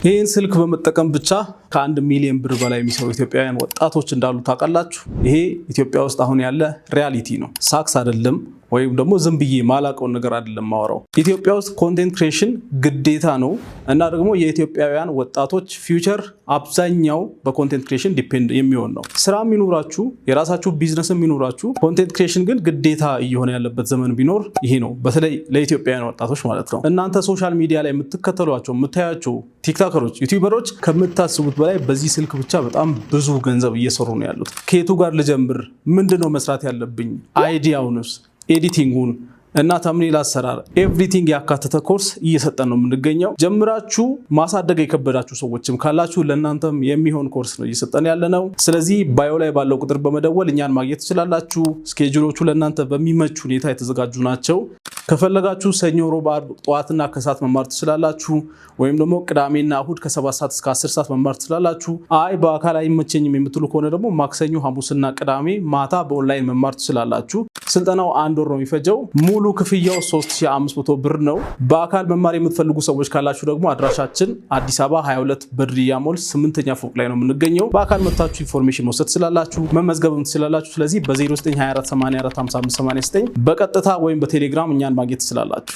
ይህን ስልክ በመጠቀም ብቻ ከ1 ሚሊዮን ብር በላይ የሚሰሩ ኢትዮጵያውያን ወጣቶች እንዳሉ ታውቃላችሁ። ይሄ ኢትዮጵያ ውስጥ አሁን ያለ ሪያሊቲ ነው። ሳክስ አይደለም ወይም ደግሞ ዝም ብዬ ማላቀውን ነገር አይደለም ማወራው። ኢትዮጵያ ውስጥ ኮንቴንት ክሬሽን ግዴታ ነው እና ደግሞ የኢትዮጵያውያን ወጣቶች ፊውቸር አብዛኛው በኮንቴንት ክሬሽን ዲፔንድ የሚሆን ነው። ስራ የሚኖራችሁ የራሳችሁ ቢዝነስ የሚኖራችሁ ኮንቴንት ክሬሽን ግን ግዴታ እየሆነ ያለበት ዘመን ቢኖር ይሄ ነው። በተለይ ለኢትዮጵያውያን ወጣቶች ማለት ነው። እናንተ ሶሻል ሚዲያ ላይ የምትከተሏቸው የምታያቸው ቲክቶከሮች፣ ዩቲዩበሮች ከምታስቡት በላይ በዚህ ስልክ ብቻ በጣም ብዙ ገንዘብ እየሰሩ ነው ያሉት። ከየቱ ጋር ልጀምር? ምንድነው መስራት ያለብኝ? አይዲያውንስ፣ ኤዲቲንጉን እና ተምኔል አሰራር ኤቭሪቲንግ ያካተተ ኮርስ እየሰጠን ነው የምንገኘው። ጀምራችሁ ማሳደግ የከበዳችሁ ሰዎችም ካላችሁ ለእናንተም የሚሆን ኮርስ ነው እየሰጠን ያለነው። ስለዚህ ባዮ ላይ ባለው ቁጥር በመደወል እኛን ማግኘት ትችላላችሁ። ስኬጁሎቹ ለእናንተ በሚመች ሁኔታ የተዘጋጁ ናቸው። ከፈለጋችሁ ሰኞ፣ ሮብ፣ ዓርብ ጠዋትና ከሰዓት መማር ትችላላችሁ። ወይም ደግሞ ቅዳሜና እሁድ ከ7 ሰዓት እስከ 10 ሰዓት መማር ትችላላችሁ። አይ በአካል አይመቸኝም የምትሉ ከሆነ ደግሞ ማክሰኞ፣ ሐሙስና ቅዳሜ ማታ በኦንላይን መማር ትችላላችሁ። ስልጠናው 1 ወር ነው የሚፈጀው። ሙሉ ክፍያው 3500 ብር ነው። በአካል መማር የምትፈልጉ ሰዎች ካላችሁ ደግሞ አድራሻችን አዲስ አበባ 22 በድሪያ ሞል 8ኛ ፎቅ ላይ ነው የምንገኘው። በአካል መጥታችሁ ኢንፎርሜሽን መውሰድ ትችላላችሁ፣ መመዝገብም ትችላላችሁ። ስለዚህ በ0924845589 በቀጥታ ወይም በቴሌግራም እኛን ማግኘት ትችላላችሁ።